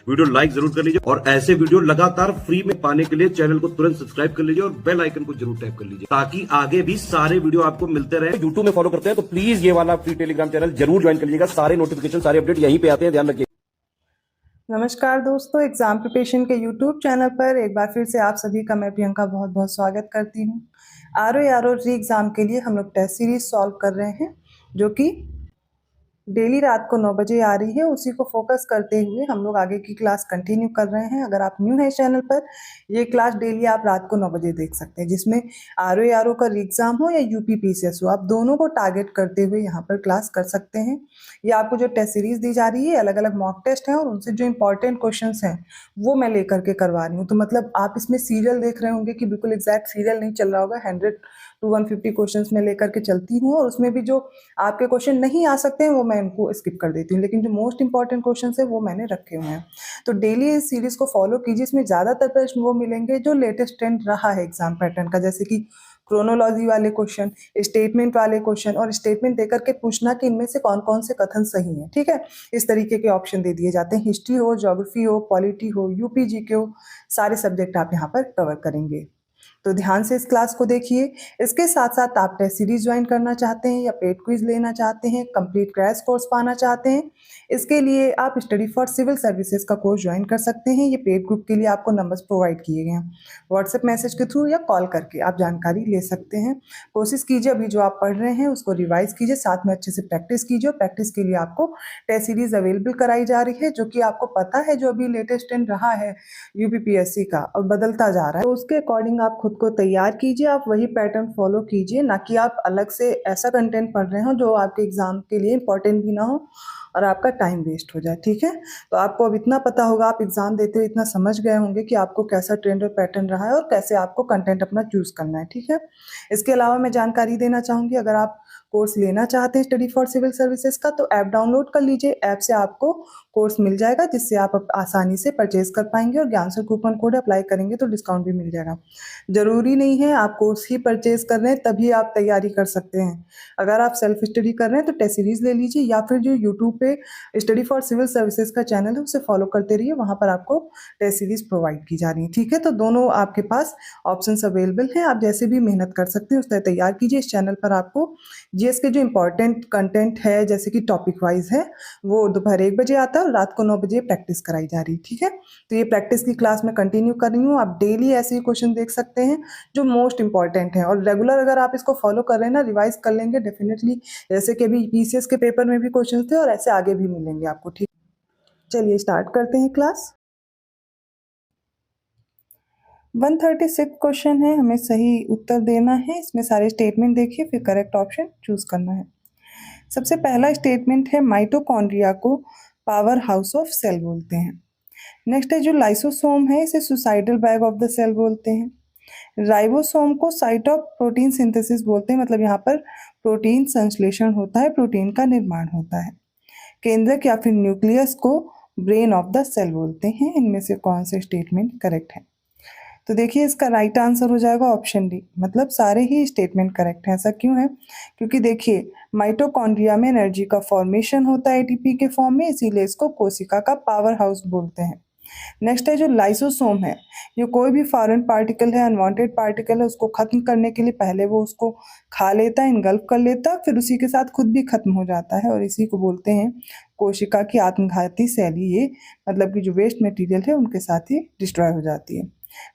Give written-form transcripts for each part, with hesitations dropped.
Video like जरूर कर लीजिए और ऐसे वीडियो लगातार फ्री में पाने के लिए चैनल को तुरंत सब्सक्राइब कर लीजिए और बेल आइकन को जरूर टैप कर लीजिए ताकि आगे भी सारे वीडियो आपको मिलते रहे। यूट्यूब में फॉलो करते हैं तो प्लीज ये वाला फ्री टेलीग्राम चैनल जरूर ज्वाइन कर लीजिएगा। सारे नोटिफिकेशन सारे अपडेट यहीं पे आते हैं, ध्यान रखिए। नमस्कार दोस्तों, एग्जाम प्रिपरेशन के यूट्यूब चैनल पर एक बार फिर से आप सभी का मैं प्रियंका बहुत बहुत स्वागत करती हूँ। आरओ री एग्ज़ाम के लिए हम लोग टेस्ट सीरीज सॉल्व कर रहे हैं जो कि डेली रात को 9 बजे आ रही है। उसी को फोकस करते हुए हम लोग आगे की क्लास कंटिन्यू कर रहे हैं। अगर आप न्यू हैं चैनल पर, ये क्लास डेली आप रात को 9 बजे देख सकते हैं, जिसमें आरओ का एग्ज़ाम हो या यूपीपीसीएस हो, आप दोनों को टारगेट करते हुए यहाँ पर क्लास कर सकते हैं। ये आपको जो टेस्ट सीरीज दी जा रही है, अलग अलग मॉक टेस्ट हैं और उनसे जो इंपॉर्टेंट क्वेश्चन हैं वो मैं लेकर के करवा रही हूँ। तो मतलब आप इसमें सीरियल देख रहे होंगे कि बिल्कुल एग्जैक्ट सीरियल नहीं चल रहा होगा। 100 to 150 क्वेश्चन में लेकर के चलती हूँ और उसमें भी जो आपके क्वेश्चन नहीं आ सकते हैं वो मैं इनको स्किप कर देती हूँ, लेकिन जो मोस्ट इंपॉर्टेंट क्वेश्चन है वो मैंने रखे हुए हैं। तो डेली इस सीरीज को फॉलो कीजिए। इसमें ज़्यादातर प्रश्न वो मिलेंगे जो लेटेस्ट ट्रेंड रहा है एग्जाम पैटर्न का, जैसे कि क्रोनोलॉजी वाले क्वेश्चन, स्टेटमेंट वाले क्वेश्चन और स्टेटमेंट देकर के पूछना कि इनमें से कौन कौन से कथन सही हैं। ठीक है, इस तरीके के ऑप्शन दे दिए जाते हैं। हिस्ट्री हो, ज्योग्राफी हो, पॉलिटी हो, यूपीजी के हो, सारे सब्जेक्ट आप यहाँ पर कवर करेंगे। तो ध्यान से इस क्लास को देखिए। इसके साथ साथ आप टेस्ट सीरीज ज्वाइन करना चाहते हैं या पेड क्विज लेना चाहते हैं, कंप्लीट क्रैश कोर्स पाना चाहते हैं, इसके लिए आप स्टडी फॉर सिविल सर्विसेज का कोर्स ज्वाइन कर सकते हैं। ये पेड ग्रुप के लिए आपको नंबर्स प्रोवाइड किए गए हैं। व्हाट्सएप मैसेज के थ्रू या कॉल करके आप जानकारी ले सकते हैं। कोशिश कीजिए अभी जो आप पढ़ रहे हैं उसको रिवाइज कीजिए, साथ में अच्छे से प्रैक्टिस कीजिए। और प्रैक्टिस के लिए आपको टेस्ट सीरीज अवेलेबल कराई जा रही है, जो कि आपको पता है जो अभी लेटेस्ट ट्रेंड रहा है यूपीपीएससी का और बदलता जा रहा है, तो उसके अकॉर्डिंग आप खुद को तैयार कीजिए। आप वही पैटर्न फॉलो कीजिए, ना कि आप अलग से ऐसा कंटेंट पढ़ रहे हो जो आपके एग्जाम के लिए इंपॉर्टेंट भी ना हो और आपका टाइम वेस्ट हो जाए। ठीक है, तो आपको अब इतना पता होगा, आप एग्जाम देते हुए इतना समझ गए होंगे कि आपको कैसा ट्रेंड और पैटर्न रहा है और कैसे आपको कंटेंट अपना चूज करना है। ठीक है, इसके अलावा मैं जानकारी देना चाहूँगी, अगर आप कोर्स लेना चाहते हैं स्टडी फॉर सिविल सर्विसेज का तो ऐप डाउनलोड कर लीजिए। ऐप से आपको कोर्स मिल जाएगा जिससे आप आसानी से परचेज कर पाएंगे और ज्ञान सर कूपन कोड अप्लाई करेंगे तो डिस्काउंट भी मिल जाएगा। जरूरी नहीं है आप कोर्स ही परचेज कर रहे हैं तभी आप तैयारी कर सकते हैं। अगर आप सेल्फ स्टडी कर रहे हैं तो टेस्ट सीरीज ले लीजिए या फिर जो यूट्यूब पे स्टडी फॉर सिविल सर्विसेज का चैनल है उसे फॉलो करते रहिए, वहां पर आपको टेस्ट सीरीज प्रोवाइड की जा रही है। ठीक है, तो दोनों आपके पास ऑप्शंस अवेलेबल हैं, आप जैसे भी मेहनत कर सकते हैं उस तरह तैयार कीजिए। इस चैनल पर आपको जीएस के जो इंपॉर्टेंट कंटेंट है जैसे कि टॉपिक वाइज है वो दोपहर 1 बजे आता है और रात को 9 बजे प्रैक्टिस कराई जा रही है। ठीक है, तो ये प्रैक्टिस की क्लास में कंटिन्यू कर रही हूँ। आप डेली ऐसे ही क्वेश्चन देख सकते हैं जो मोस्ट इंपॉर्टेंट है और रेगुलर अगर आप इसको फॉलो कर रहे हैं ना, रिवाइज कर लेंगे डेफिनेटली, जैसे कि अभी पीसीएस के पेपर में भी क्वेश्चन थे और ऐसे आगे भी मिलेंगे आपको। ठीक, चलिए स्टार्ट करते हैं क्लास। 136 क्वेश्चन है, हमें सही उत्तर देना है। इसमें सारे स्टेटमेंट देखिए फिर करेक्ट ऑप्शन चूज करना है। सबसे पहला स्टेटमेंट है माइटोकॉन्ड्रिया को पावर हाउस ऑफ सेल बोलते हैं। नेक्स्ट है जो लाइसोसोम है इसे suicidal bag of the cell बोलते हैं। राइबोसोम को साइट ऑफ प्रोटीन सिंथेसिस बोलते हैं, मतलब यहाँ पर प्रोटीन संश्लेषण होता है, प्रोटीन का निर्माण होता है। केंद्रक या फिर न्यूक्लियस को ब्रेन ऑफ द सेल बोलते हैं। इनमें से कौन से स्टेटमेंट करेक्ट है? तो देखिए इसका राइट आंसर हो जाएगा ऑप्शन डी, मतलब सारे ही स्टेटमेंट करेक्ट हैं। ऐसा क्यों है? क्योंकि देखिए माइटोकॉन्ड्रिया में एनर्जी का फॉर्मेशन होता है एटीपी के फॉर्म में, इसीलिए इसको कोशिका का पावर हाउस बोलते हैं। नेक्स्ट है जो लाइसोसोम है, ये कोई भी फॉरेन पार्टिकल है, अनवांटेड पार्टिकल है, उसको खत्म करने के लिए पहले वो उसको खा लेता है, इनगल्फ कर लेता है, फिर उसी के साथ खुद भी खत्म हो जाता है और इसी को बोलते हैं कोशिका की आत्मघाती सेल। ये मतलब कि जो वेस्ट मटेरियल है उनके साथ ही डिस्ट्रॉय हो जाती है।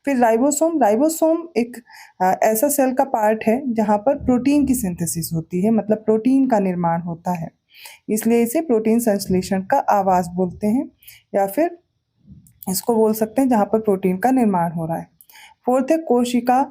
फिर राइबोसोम, राइबोसोम एक ऐसा सेल का पार्ट है जहाँ पर प्रोटीन की सिंथेसिस होती है, मतलब प्रोटीन का निर्माण होता है, इसलिए इसे प्रोटीन संश्लेषण का आवास बोलते हैं या फिर इसको बोल सकते हैं जहाँ पर प्रोटीन का निर्माण हो रहा है। फोर्थ है कोशिका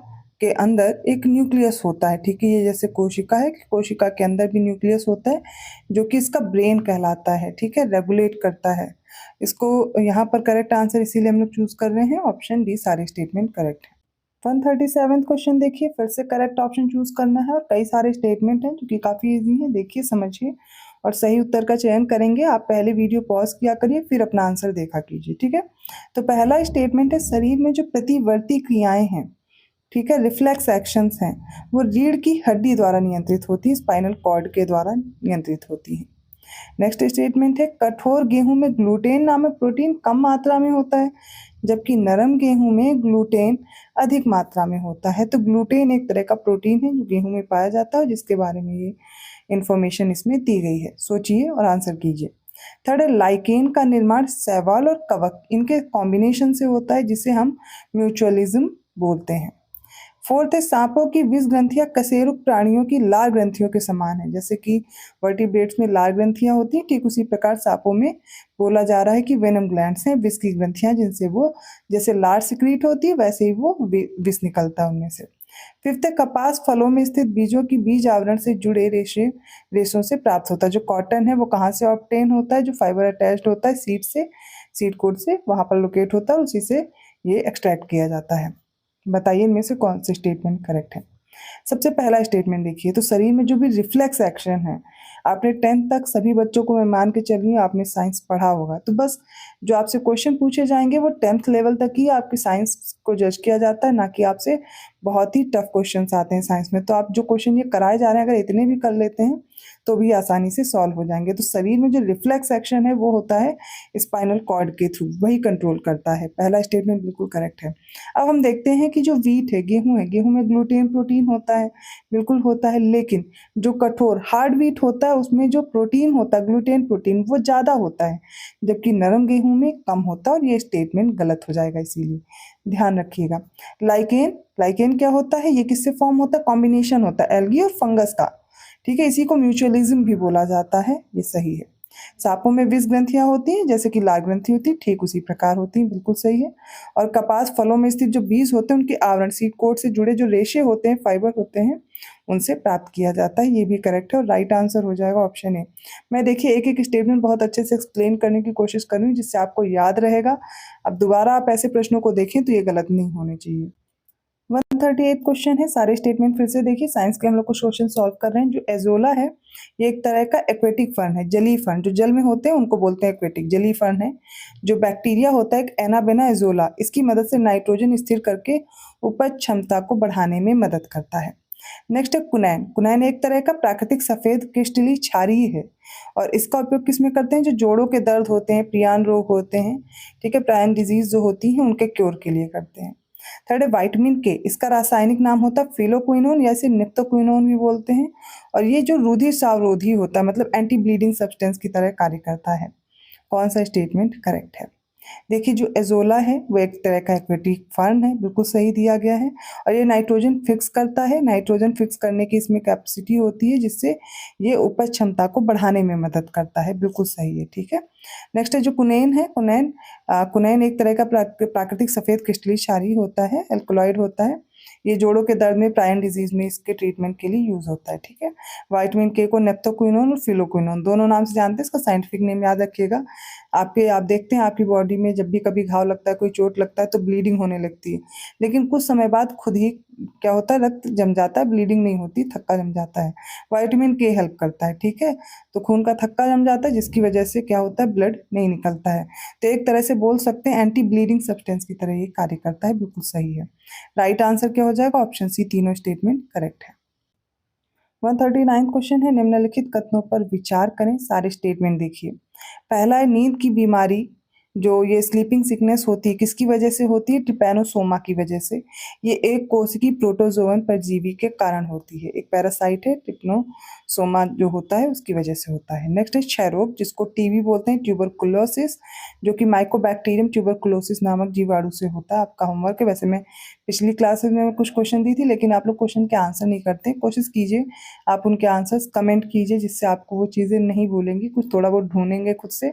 के अंदर एक न्यूक्लियस होता है। ठीक है, ये जैसे कोशिका है, कोशिका के अंदर भी न्यूक्लियस होता है जो कि इसका ब्रेन कहलाता है। ठीक है, रेगुलेट करता है इसको। यहाँ पर करेक्ट आंसर इसीलिए हम लोग चूज कर रहे हैं ऑप्शन डी, सारे स्टेटमेंट करेक्ट है। 137 क्वेश्चन देखिए, फिर से करेक्ट ऑप्शन चूज करना है और कई सारे स्टेटमेंट हैं जो कि काफी इजी है। देखिए समझिए और सही उत्तर का चयन करेंगे। आप पहले वीडियो पॉज किया करिए फिर अपना आंसर देखा कीजिए। ठीक है, तो पहला स्टेटमेंट है शरीर में जो प्रतिवर्ती क्रियाएं हैं, ठीक है, रिफ्लेक्स एक्शंस हैं, वो रीढ़ की हड्डी द्वारा नियंत्रित होती है, स्पाइनल कॉर्ड के द्वारा नियंत्रित होती है। नेक्स्ट स्टेटमेंट है कठोर गेहूं में ग्लूटेन नामक प्रोटीन कम मात्रा में होता है, जबकि नरम गेहूं में ग्लूटेन अधिक मात्रा में होता है। तो ग्लूटेन एक तरह का प्रोटीन है जो गेहूं में पाया जाता है, जिसके बारे में ये इंफॉर्मेशन इसमें दी गई है। सोचिए और आंसर कीजिए। थर्ड है लाइकेन का निर्माण शैवाल और कवक इनके कॉम्बिनेशन से होता है, जिसे हम म्यूचुअलिज्म बोलते हैं। फोर्थ है सांपों की विष ग्रंथियां कशेरुक प्राणियों की लाल ग्रंथियों के समान है। जैसे कि वर्टिब्रेट्स में लाल ग्रंथियां होती हैं, ठीक उसी प्रकार सांपों में बोला जा रहा है कि वेनम ग्लैंड्स हैं, विष की ग्रंथियां, जिनसे वो जैसे लार सिक्रीट होती है वैसे ही वो विष निकलता है उनमें से। फिफ्थ है कपास फलों में स्थित बीजों की बीज आवरण से जुड़े रेशों से प्राप्त होता है। जो कॉटन है वो कहाँ से ऑब्टेन होता है? जो फाइबर अटैच्ड होता है सीड से, सीड कोड से वहां पर लोकेट होता है, उसी से ये एक्सट्रैक्ट किया जाता है। बताइए इनमें से कौन सी स्टेटमेंट करेक्ट है। सबसे पहला स्टेटमेंट देखिए, तो शरीर में जो भी रिफ्लेक्स एक्शन है, आपने 10th तक सभी बच्चों को मैं मान के चल रही हूँ आपने साइंस पढ़ा होगा, तो बस जो आपसे क्वेश्चन पूछे जाएंगे वो 10th लेवल तक ही आपकी साइंस को जज किया जाता है, ना कि आपसे बहुत ही टफ क्वेश्चन आते हैं साइंस में। तो आप जो क्वेश्चन ये कराए जा रहे हैं अगर इतने भी कर लेते हैं तो भी आसानी से सॉल्व हो जाएंगे। तो शरीर में जो रिफ्लेक्स एक्शन है वो होता है स्पाइनल कॉर्ड के थ्रू, वही कंट्रोल करता है। पहला स्टेटमेंट बिल्कुल करेक्ट है। अब हम देखते हैं कि जो वीट है, गेहूं में ग्लूटेन प्रोटीन होता है, बिल्कुल होता है, लेकिन जो कठोर हार्ड वीट होता है उसमें जो प्रोटीन होता है ग्लूटेन प्रोटीन वो ज़्यादा होता है, जबकि नरम गेहूं में कम होता है, और ये स्टेटमेंट गलत हो जाएगा, इसीलिए ध्यान रखिएगा। लाइकेन क्या होता है? ये किससे फॉर्म होता है? कॉम्बिनेशन होता है एल्गी और फंगस का, ठीक है, इसी को म्यूचुअलिज्म भी बोला जाता है, ये सही है। सांपों में विष ग्रंथियां होती हैं जैसे कि लाल ग्रंथि होती है, ठीक उसी प्रकार होती हैं, बिल्कुल सही है। और कपास फलों में स्थित जो बीज होते हैं उनके आवरण सीड कोट से जुड़े जो रेशे होते हैं, फाइबर होते हैं, उनसे प्राप्त किया जाता है, ये भी करेक्ट है और राइट आंसर हो जाएगा ऑप्शन ए। मैं देखिए एक एक स्टेटमेंट बहुत अच्छे से एक्सप्लेन करने की कोशिश कर रही हूँ जिससे आपको याद रहेगा। अब दोबारा आप ऐसे प्रश्नों को देखें तो ये गलत नहीं होने चाहिए। 138 क्वेश्चन है, सारे स्टेटमेंट फिर से देखिए। साइंस के हम लोग कुछ क्वेश्चन सॉल्व कर रहे हैं। जो एजोला है ये एक तरह का एक्वेटिक फर्न है, जलीय फर्न, जो जल में होते हैं उनको बोलते हैं एक्वेटिक, जलीय फर्न है। जो बैक्टीरिया होता है एनाबेना एजोला, इसकी मदद से नाइट्रोजन स्थिर करके उपज क्षमता को बढ़ाने में मदद करता है। नेक्स्ट है कुनैन। कुनैन एक तरह का प्राकृतिक सफेद क्रिस्टली क्षारीय है, और इसका उपयोग किसमें करते हैं? जो जोड़ों के दर्द होते हैं, प्रियान रोग होते हैं, ठीक है, प्रायन डिजीज जो होती है उनके क्योर के लिए करते हैं। थर्ड है विटामिन के, इसका रासायनिक नाम होता है फिलोक्विनोन या इसे निप्टोक्विनोन भी बोलते हैं, और ये जो रुधिर सावरोधी होता है, मतलब एंटी ब्लीडिंग सब्सटेंस की तरह कार्य करता है। कौन सा स्टेटमेंट करेक्ट है? देखिए जो एजोला है वो एक तरह का एक्वेटिक फर्न है, बिल्कुल सही दिया गया है, और ये नाइट्रोजन फिक्स करता है। नाइट्रोजन फिक्स करने की इसमें कैपेसिटी होती है, जिससे ये उपज क्षमता को बढ़ाने में मदद करता है, बिल्कुल सही है, ठीक है। नेक्स्ट है जो कुनैन है, कुनैन एक तरह का प्राकृतिक सफेद क्रिस्टलीय क्षारीय होता है, एल्कलॉइड होता है। ये जोड़ों के दर्द में, प्रायन डिजीज में इसके ट्रीटमेंट के लिए यूज होता है, ठीक है। विटामिन के को नेप्टोक्विनोन और फिलोक्विनोन दोनों नाम से जानते हैं, इसका साइंटिफिक नेम याद रखिएगा। आप देखते हैं आपकी बॉडी में जब भी कभी घाव लगता है, कोई चोट लगता है तो ब्लीडिंग होने लगती है, लेकिन कुछ समय बाद खुद ही क्या होता है, रक्त जम जाता है, ब्लीडिंग नहीं होती, थक्का जम जाता है। विटामिन के हेल्प करता है, ठीक है। तो खून का थक्का जम जाता है जिसकी वजह से क्या होता है, ब्लड नहीं निकलता है। तो एक तरह से बोल सकते हैं एंटी ब्लीडिंग सब्सटेंस की तरह ये कार्य करता है, बिल्कुल सही है। राइट आंसर क्या हो जाएगा? ऑप्शन सी, तीनों स्टेटमेंट करेक्ट है। 139 क्वेश्चन है, निम्नलिखित कथनों पर विचार करें, सारे स्टेटमेंट देखिए। पहला है नींद की बीमारी, जो ये स्लीपिंग सिकनेस होती है, किसकी वजह से होती है? ट्रिपैनोसोमा की वजह से। ये एक कोशिकी प्रोटोजोवन परजीवी के कारण होती है, एक पैरासाइट है, ट्रिपैनोसोमा जो होता है उसकी वजह से होता है। नेक्स्ट है क्षय रोग, जिसको टीबी बोलते हैं, ट्यूबरकुलोसिस, जो कि माइकोबैक्टीरियम ट्यूबरकुलोसिस नामक जीवाणु से होता है। आपका होमवर्क है, वैसे मैं पिछली क्लासेस में कुछ क्वेश्चन दी थी, लेकिन आप लोग क्वेश्चन के आंसर नहीं करते। कोशिश कीजिए आप उनके आंसर्स कमेंट कीजिए, जिससे आपको वो चीज़ें नहीं भूलेंगी, कुछ थोड़ा बहुत ढूंढेंगे खुद से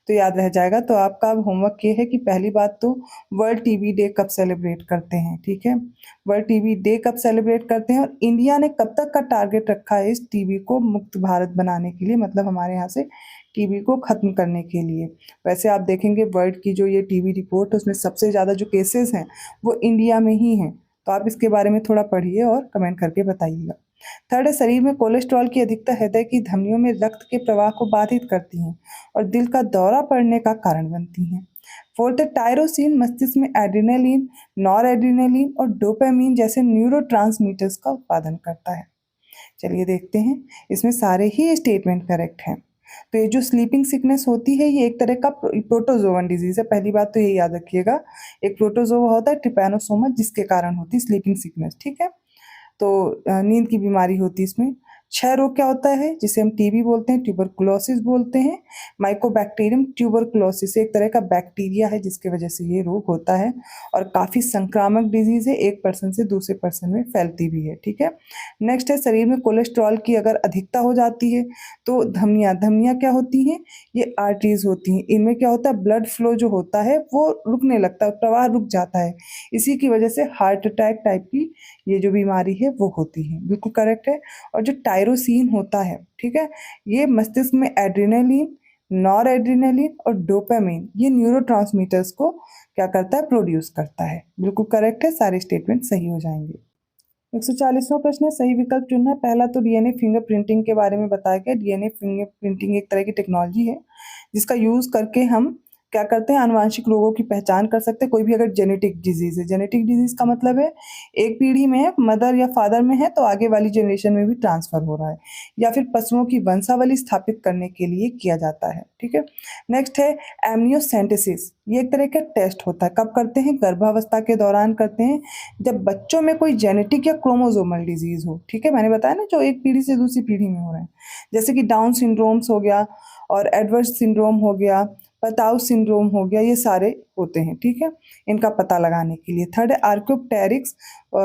तो याद रह जाएगा। तो आपका अब होमवर्क ये है कि पहली बात तो वर्ल्ड टीबी डे कब सेलिब्रेट करते हैं, ठीक है, वर्ल्ड टीबी डे कब सेलिब्रेट करते हैं, और इंडिया ने कब तक का टारगेट रखा है इस टीबी को मुक्त भारत बनाने के लिए, मतलब हमारे यहाँ से टीबी को खत्म करने के लिए। वैसे आप देखेंगे वर्ल्ड की जो ये टीबी रिपोर्ट है उसमें सबसे ज़्यादा जो केसेस हैं वो इंडिया में ही हैं, तो आप इसके बारे में थोड़ा पढ़िए और कमेंट करके बताइएगा। थर्ड है शरीर में कोलेस्ट्रॉल की अधिकता हृदय की धमनियों में रक्त के प्रवाह को बाधित करती हैं और दिल का दौरा पड़ने का कारण बनती हैं। फोर्थ है टायरोसिन मस्तिष्क में एड्रेनालिन, नॉर एड्रेनालिन और डोपामिन जैसे न्यूरोट्रांसमीटर्स का उत्पादन करता है। चलिए देखते हैं, इसमें सारे ही स्टेटमेंट करेक्ट हैं। तो ये जो स्लीपिंग सिकनेस होती है ये एक तरह का प्रोटोजोवन डिजीज है। पहली बात तो ये याद रखिएगा, एक प्रोटोजोवा होता है ट्रिपैनोसोमा जिसके कारण होती है स्लीपिंग सिकनेस, ठीक है। तो नींद की बीमारी होती है इसमें। क्षय रोग क्या होता है, जिसे हम टीबी बोलते हैं, ट्यूबरकुलोसिस बोलते हैं। माइकोबैक्टीरियम ट्यूबरकुलोसिस एक तरह का बैक्टीरिया है जिसके वजह से ये रोग होता है और काफ़ी संक्रामक डिजीज है, एक पर्सन से दूसरे पर्सन में फैलती भी है, ठीक है। नेक्स्ट है शरीर में कोलेस्ट्रॉल की अगर अधिकता हो जाती है तो धमनियाँ क्या होती हैं, ये आर्टरीज होती हैं। इनमें क्या होता है, ब्लड फ्लो जो होता है वो रुकने लगता है, प्रवाह रुक जाता है। इसी की वजह से हार्ट अटैक टाइप की ये जो बीमारी है वो होती है, बिल्कुल करेक्ट है। और जो टायरोसिन होता है, ठीक है, ये मस्तिष्क में एड्रेनलिन, नॉर एड्रेनलिन और डोपामिन ये न्यूरोट्रांसमीटर्स को क्या करता है, प्रोड्यूस करता है। बिल्कुल करेक्ट है, सारे स्टेटमेंट सही हो जाएंगे। 140वां प्रश्न है, सही विकल्प चुनना। पहला तो डीएनए फिंगरप्रिंटिंग के बारे में बताया गया। डीएनए फिंगरप्रिंटिंग एक तरह की टेक्नोलॉजी है जिसका यूज करके हम क्या करते हैं, आनुवांशिक रोगों की पहचान कर सकते हैं। कोई भी अगर जेनेटिक डिजीज है, जेनेटिक डिजीज का मतलब है एक पीढ़ी में है, मदर या फादर में है तो आगे वाली जनरेशन में भी ट्रांसफर हो रहा है, या फिर पशुओं की वंशावली स्थापित करने के लिए किया जाता है, ठीक है। नेक्स्ट है एमनियोसेंटेसिस। ये एक तरह का टेस्ट होता है, कब करते हैं, गर्भावस्था के दौरान करते हैं, जब बच्चों में कोई जेनेटिक या क्रोमोसोमल डिजीज हो, ठीक है। मैंने बताया ना जो एक पीढ़ी से दूसरी पीढ़ी में हो रहे हैं, जैसे कि डाउन सिंड्रोम्स हो गया और एडवर्स सिंड्रोम हो गया, पताउ सिंड्रोम हो गया, ये सारे होते हैं, ठीक है, इनका पता लगाने के लिए। थर्ड है आर्क्योप्टेरिक्स,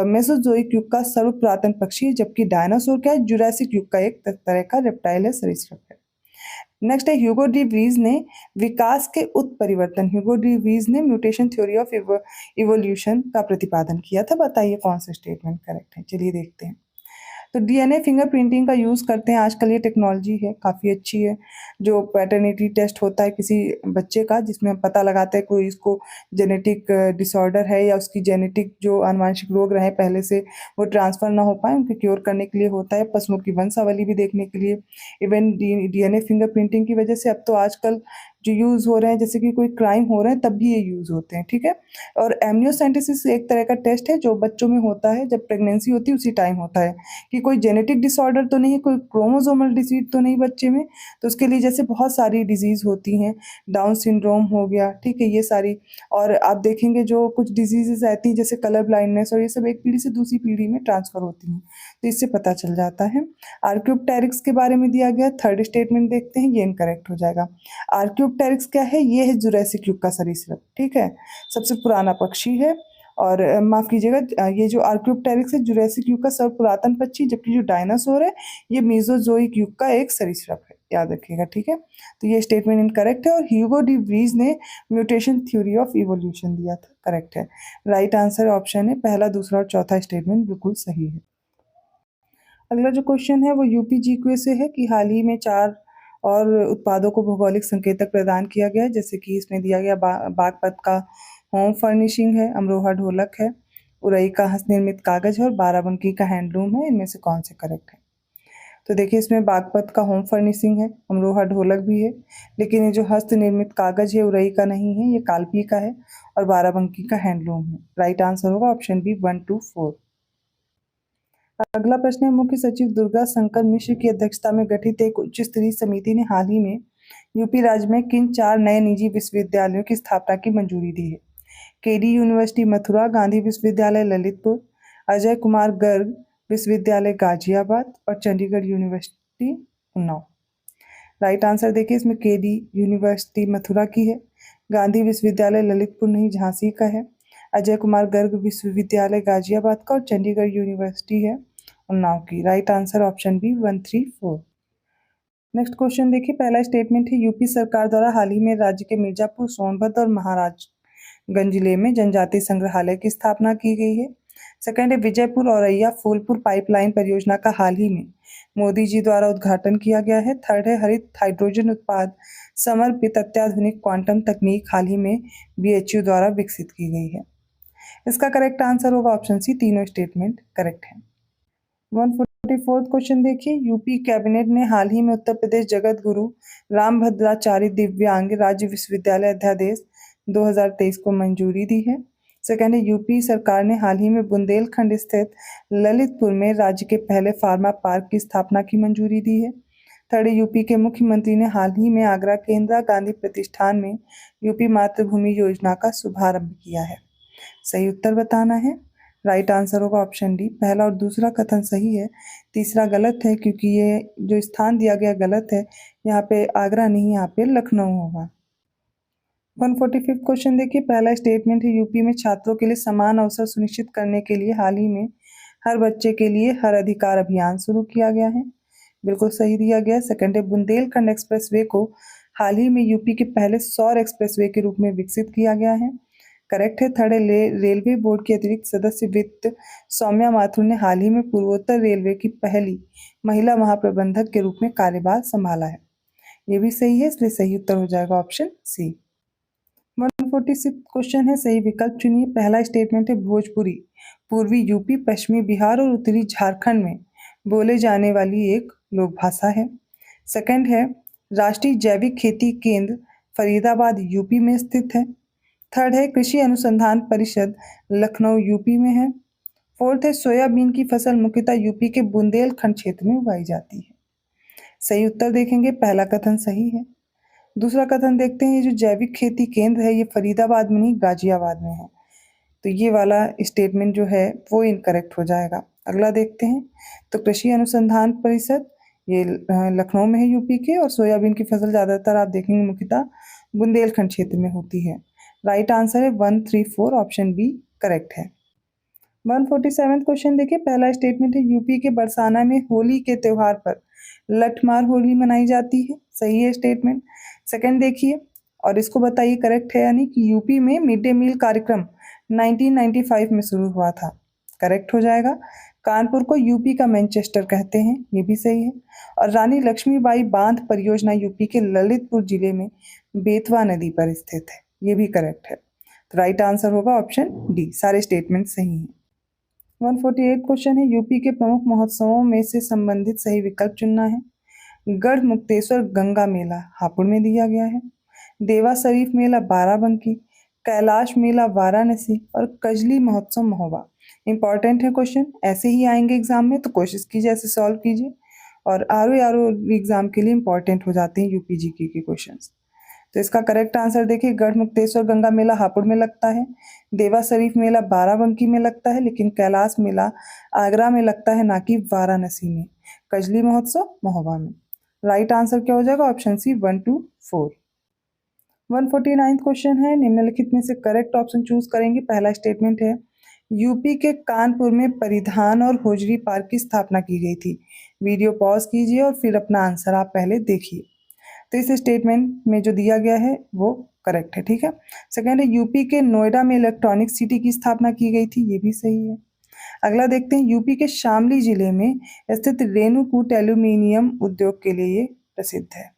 मेसोजोइक युग का सर्व पुरातन पक्षी है, जबकि डायनासोर क्या है, जुरासिक युग का एक तरह का रेप्टाइल है, सरीसृप है। नेक्स्ट है ह्यूगो डी व्रीज ने विकास के उत्परिवर्तन, ह्यूगो डी व्रीज ने म्यूटेशन थ्योरी ऑफ इवोल्यूशन का प्रतिपादन किया था। बताइए कौन सा स्टेटमेंट करेक्ट है, चलिए देखते हैं। तो डीएनए फिंगरप्रिंटिंग का यूज़ करते हैं आजकल, ये टेक्नोलॉजी है काफ़ी अच्छी है। जो पैटर्निटी टेस्ट होता है किसी बच्चे का, जिसमें हम पता लगाते हैं कोई इसको जेनेटिक डिसऑर्डर है या उसकी जेनेटिक जो आनुवांशिक रोग रहे पहले से वो ट्रांसफ़र ना हो पाए, उनके क्योर करने के लिए होता है। पशुओं की वंशावली भी देखने के लिए। इवन डीएनए फिंगरप्रिंटिंग की वजह से अब तो आजकल जो यूज़ हो रहे हैं, जैसे कि कोई क्राइम हो रहा है तब भी ये यूज़ होते हैं, ठीक है। और एमनियोसेंटेसिस एक तरह का टेस्ट है जो बच्चों में होता है, जब प्रेगनेंसी होती है उसी टाइम होता है, कि कोई जेनेटिक डिसऑर्डर तो नहीं, कोई क्रोमोसोमल डिसीज तो नहीं बच्चे में। तो उसके लिए जैसे बहुत सारी डिजीज़ होती हैं, डाउन सिंड्रोम हो गया, ठीक है, ये सारी। और आप देखेंगे जो कुछ डिजीजेस आती हैं जैसे कलर ब्लाइंडनेस, और ये सब एक पीढ़ी से दूसरी पीढ़ी में ट्रांसफ़र होती हैं, तो इससे पता चल जाता है। आर्क्योप्टेरिक्स के बारे में दिया गया, थर्ड स्टेटमेंट देखते हैं, ये इनकरेक्ट हो जाएगा। आर्क्योप्टेरिक्स क्या है, ये है जुरासिक युग का सरीसृप, ठीक है, सबसे पुराना पक्षी है। और माफ़ कीजिएगा, ये जो आर्क्योप्टेरिक्स है जुरासिक युग का सर्व पुरातन पक्षी, जबकि जो डायनासोर है ये मेसोजोइक युग का एक सरीसृप है, याद रखिएगा, ठीक है। तो ये स्टेटमेंट इनकरेक्ट है। और ह्यूगो डी व्रीज ने म्यूटेशन थ्योरी ऑफ इवोल्यूशन दिया था, करेक्ट है। राइट आंसर ऑप्शन है पहला, दूसरा और चौथा स्टेटमेंट बिल्कुल सही है। अगला जो क्वेश्चन है वो यूपी जीके से है कि हाल ही में 4 और उत्पादों को भौगोलिक संकेतक प्रदान किया गया है, जैसे कि इसमें दिया गया बागपत का होम फर्निशिंग है, अमरोहा ढोलक है, उरई का हस्त निर्मित कागज है और बाराबंकी का हैंडलूम है। इनमें से कौन से करेक्ट है? तो देखिए इसमें बागपत का होम फर्निशिंग है, अमरोहा ढोलक भी है, लेकिन ये जो हस्त निर्मित कागज है उरई का नहीं है, ये कालपी का है और बाराबंकी का हैंडलूम है। राइट आंसर होगा ऑप्शन बी 1, 2, 4। अगला प्रश्न है, मुख्य सचिव दुर्गा शंकर मिश्र की अध्यक्षता में गठित एक उच्च स्तरीय समिति ने हाल ही में यूपी राज्य में किन 4 नए निजी विश्वविद्यालयों की स्थापना की मंजूरी दी है? केडी यूनिवर्सिटी मथुरा, गांधी विश्वविद्यालय ललितपुर, अजय कुमार गर्ग विश्वविद्यालय गाजियाबाद और Chandigarh university Unnao. Right answer देखिए इसमें केडी यूनिवर्सिटी मथुरा की है, गांधी विश्वविद्यालय ललितपुर नहीं झांसी का है, अजय कुमार गर्ग विश्वविद्यालय गाजियाबाद का और चंडीगढ़ यूनिवर्सिटी है उन्नाव की। Right answer option B 1, 3, 4। Next question देखिए, पहला स्टेटमेंट है यूपी सरकार द्वारा हाल ही में राज्य के मिर्जापुर, सोनभद्र और महाराजगंज जिले में जनजातीय संग्रहालय की स्थापना की गई है। सेकंड है विजयपुर औरैया फूलपुर पाइपलाइन परियोजना का हाल ही में मोदी जी द्वारा उद्घाटन किया गया है। थर्ड है हरित हाइड्रोजन उत्पाद समर्पित अत्याधुनिक क्वांटम तकनीक हाल ही में बीएचयू द्वारा विकसित की गई है। इसका करेक्ट आंसर होगा ऑप्शन सी, तीनों स्टेटमेंट करेक्ट है। 144 क्वेश्चन देखिए, यूपी कैबिनेट ने हाल ही में उत्तर प्रदेश जगत गुरु रामभद्राचार्य दिव्यांग राज्य विश्वविद्यालय अध्यादेश 2023 को मंजूरी दी है। सेकंड है यूपी सरकार ने हाल ही में बुंदेलखंड स्थित ललितपुर में राज्य के पहले फार्मा पार्क की स्थापना की मंजूरी दी है। थर्ड है यूपी के मुख्यमंत्री ने हाल ही में आगरा के इंदिरा गांधी प्रतिष्ठान में यूपी मातृभूमि योजना का शुभारंभ किया है। सही उत्तर बताना है। राइट आंसर होगा ऑप्शन डी। पहला और दूसरा कथन सही है, तीसरा गलत है क्योंकि ये जो स्थान दिया गया गलत है। यहाँ पे आगरा नहीं, यहाँ पे लखनऊ होगा। 145 क्वेश्चन देखिए। पहला स्टेटमेंट है यूपी में छात्रों के लिए समान अवसर सुनिश्चित करने के लिए हाल ही में हर बच्चे के लिए हर अधिकार अभियान शुरू किया गया है। बिल्कुल सही दिया गया। सेकंड है बुंदेलखंड एक्सप्रेसवे को हाल ही में यूपी के पहले सौर एक्सप्रेसवे के रूप में विकसित किया गया है। करेक्ट है। थर्ड है रेलवे बोर्ड की अतिरिक्त सदस्य वित्त सौम्या माथुर ने हाल ही में पूर्वोत्तर रेलवे की पहली महिला महाप्रबंधक के रूप में कार्यभार संभाला है। ये भी सही है, इसलिए सही उत्तर हो जाएगा ऑप्शन सी। 146 क्वेश्चन है, सही विकल्प चुनिए। पहला स्टेटमेंट है भोजपुरी पूर्वी यूपी, पश्चिमी बिहार और उत्तरी झारखंड में बोले जाने वाली एक लोक भाषा है। सेकंड है राष्ट्रीय जैविक खेती केंद्र फरीदाबाद यूपी में स्थित है। थर्ड है कृषि अनुसंधान परिषद लखनऊ यूपी में है। फोर्थ है सोयाबीन की फसल मुख्यतः यूपी के बुंदेलखंड क्षेत्र में उगाई जाती है। सही उत्तर देखेंगे, पहला कथन सही है। दूसरा कथन देखते हैं, ये जो जैविक खेती केंद्र है ये फरीदाबाद में नहीं गाजियाबाद में है, तो ये वाला स्टेटमेंट जो है वो इनकरेक्ट हो जाएगा। अगला देखते हैं, तो कृषि अनुसंधान परिषद ये लखनऊ में है यूपी के, और सोयाबीन की फसल ज़्यादातर आप देखेंगे मुख्यतः बुंदेलखंड क्षेत्र में होती है। राइट आंसर है 134, ऑप्शन बी करेक्ट है। 147 क्वेश्चन देखिए। पहला स्टेटमेंट है यूपी के बरसाना में होली के त्यौहार पर लठमार होली मनाई जाती है। सही है स्टेटमेंट। सेकंड देखिए और इसको बताइए करेक्ट है यानी कि यूपी में मिड डे मील कार्यक्रम 1995 में शुरू हुआ था। करेक्ट हो जाएगा। कानपुर को यूपी का मैनचेस्टर कहते हैं, ये भी सही है। और रानी लक्ष्मीबाई बांध परियोजना यूपी के ललितपुर जिले में बेतवा नदी पर स्थित है, ये भी करेक्ट है। तो राइट आंसर होगा ऑप्शन डी, सारे स्टेटमेंट सही हैं। 148 क्वेश्चन है, यूपी के प्रमुख महोत्सवों में से संबंधित सही विकल्प चुनना है। गढ़ मुक्तेश्वर गंगा मेला हापुड़ में दिया गया है। देवा शरीफ मेला बाराबंकी, कैलाश मेला वाराणसी और कजली महोत्सव महोबा। इंपॉर्टेंट है क्वेश्चन, ऐसे ही आएंगे एग्जाम में, तो कोशिश कीजिए ऐसे सॉल्व कीजिए। और आर एग्जाम के लिए इंपॉर्टेंट हो जाते हैं यूपी जीके के क्वेश्चंस। तो इसका करेक्ट आंसर देखिए, गढ़ मुक्तेश्वर गंगा मेला हापुड़ में लगता है, देवा शरीफ मेला बाराबंकी में लगता है, लेकिन कैलाश मेला आगरा में लगता है, ना कि वाराणसी में। कजली महोत्सव महोबा में। राइट आंसर क्या हो जाएगा ऑप्शन सी 1 to 4। 149 क्वेश्चन है, निम्नलिखित में से करेक्ट ऑप्शन चूज करेंगे। पहला स्टेटमेंट है यूपी के कानपुर में परिधान और होजरी पार्क की स्थापना की गई थी। वीडियो पॉज कीजिए और फिर अपना आंसर आप पहले देखिए। तो इस स्टेटमेंट में जो दिया गया है वो करेक्ट है, ठीक है। सेकंड है यूपी के नोएडा में इलेक्ट्रॉनिक सिटी की स्थापना की गई थी, ये भी सही है। अगला देखते हैं, यूपी के शामली जिले में स्थित रेणुकूट एल्यूमिनियम उद्योग के लिए ये प्रसिद्ध है।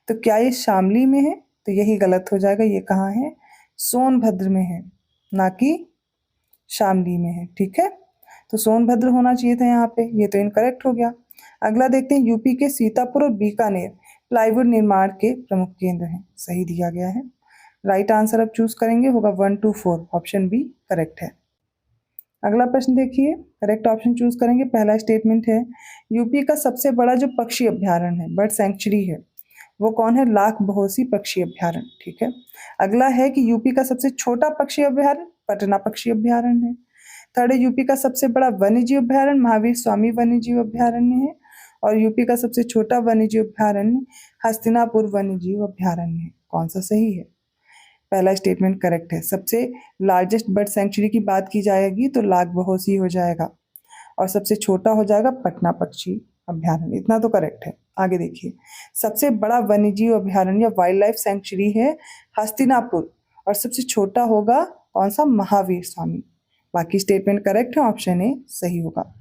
तो क्या ये शामली में है? तो यही गलत हो जाएगा। ये कहाँ है? सोनभद्र में है, ना कि शामली में है, ठीक है। तो सोनभद्र होना चाहिए था यहाँ पे, ये तो इनकरेक्ट हो गया। अगला देखते हैं, यूपी के सीतापुर और बीकानेर प्लाईवुड निर्माण के प्रमुख केंद्र हैं। सही दिया गया है। राइट आंसर अब चूज करेंगे, होगा 1 to 4, ऑप्शन बी करेक्ट है। अगला प्रश्न देखिए, करेक्ट ऑप्शन चूज करेंगे। पहला स्टेटमेंट है यूपी का सबसे बड़ा जो पक्षी अभ्यारण्य है, बर्ड सेंचुरी है, वो कौन है? लाख बहोसी पक्षी अभ्यारण्य, ठीक है। अगला है कि यूपी का सबसे छोटा पक्षी अभ्यारण्य पटना पक्षी अभ्यारण्य है। थर्ड है यूपी का सबसे बड़ा वन्यजीव अभ्यारण्य महावीर स्वामी वन्यजीव अभ्यारण्य है। और यूपी का सबसे छोटा वन्यजीव अभ्यारण्य हस्तिनापुर वन्यजीव अभ्यारण्य है। कौन सा सही है? पहला स्टेटमेंट करेक्ट है। सबसे लार्जेस्ट बर्ड सेंचुरी की बात की जाएगी तो लाख बहोसी हो जाएगा, और सबसे छोटा हो जाएगा पटना पक्षी अभ्यारण्य। इतना तो करेक्ट है। आगे देखिए, सबसे बड़ा वन्यजीव अभ्यारण्य वाइल्ड लाइफ सेंचुरी है हस्तिनापुर, और सबसे छोटा होगा कौन सा? महावीर स्वामी। बाकी स्टेटमेंट करेक्ट है, ऑप्शन ए सही होगा।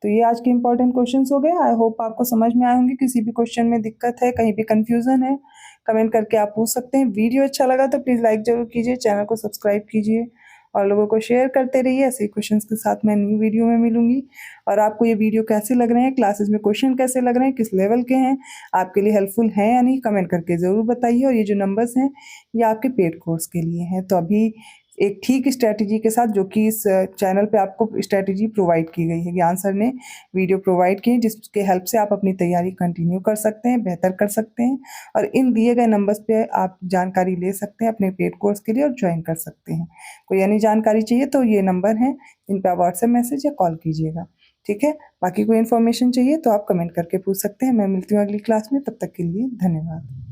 तो ये आज के इंपॉर्टेंट क्वेश्चंस हो गए। आई होप आपको समझ में आए होंगे। किसी भी क्वेश्चन में दिक्कत है, कहीं भी कंफ्यूजन है, कमेंट करके आप पूछ सकते हैं। वीडियो अच्छा लगा तो प्लीज़ लाइक जरूर कीजिए, चैनल को सब्सक्राइब कीजिए और लोगों को शेयर करते रहिए। ऐसे ही क्वेश्चंस के साथ मैं न्यू वीडियो में मिलूंगी। और आपको ये वीडियो कैसे लग रहे हैं, क्लासेस में क्वेश्चन कैसे लग रहे हैं, किस लेवल के हैं, आपके लिए हेल्पफुल हैं या नहीं, कमेंट करके ज़रूर बताइए। और ये जो नंबर्स हैं ये आपके पेड कोर्स के लिए हैं। तो अभी एक ठीक स्ट्रैटेजी के साथ, जो कि इस चैनल पे आपको स्ट्रैटेजी प्रोवाइड की गई है, ज्ञान सर ने वीडियो प्रोवाइड की है, जिसके हेल्प से आप अपनी तैयारी कंटिन्यू कर सकते हैं, बेहतर कर सकते हैं और इन दिए गए नंबर्स पे आप जानकारी ले सकते हैं अपने पेड कोर्स के लिए और ज्वाइन कर सकते हैं। कोई अन्य जानकारी चाहिए तो ये नंबर हैं, इन पे आप व्हाट्सएप मैसेज या कॉल कीजिएगा। ठीक है, बाकी कोई इन्फॉर्मेशन चाहिए तो आप कमेंट करके पूछ सकते हैं। मैं मिलती हूँ अगली क्लास में, तब तक के लिए धन्यवाद।